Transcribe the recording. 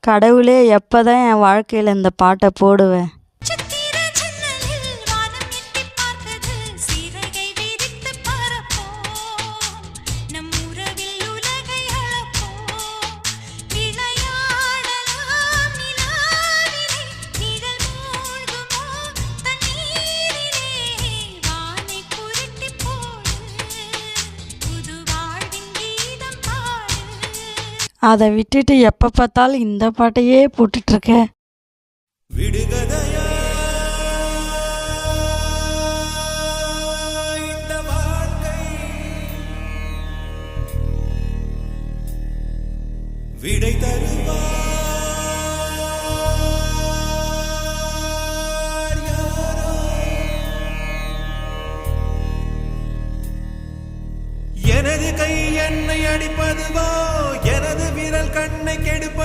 கடவுளே, எப்பதான் என் வாழ்க்கையில் இந்த பாட்டை போடுவேன்? அதை விட்டுட்டு எப்போ பார்த்தாலும் இந்த பாட்டையே போட்டுட்ருக்க. விடுகதையா இந்த வாழ்க்கை, விடை தருவார் யாரோ. எனது கை என்னை அடிப்பதுவோ, எனது விரல் கண்ணை கெடுப்ப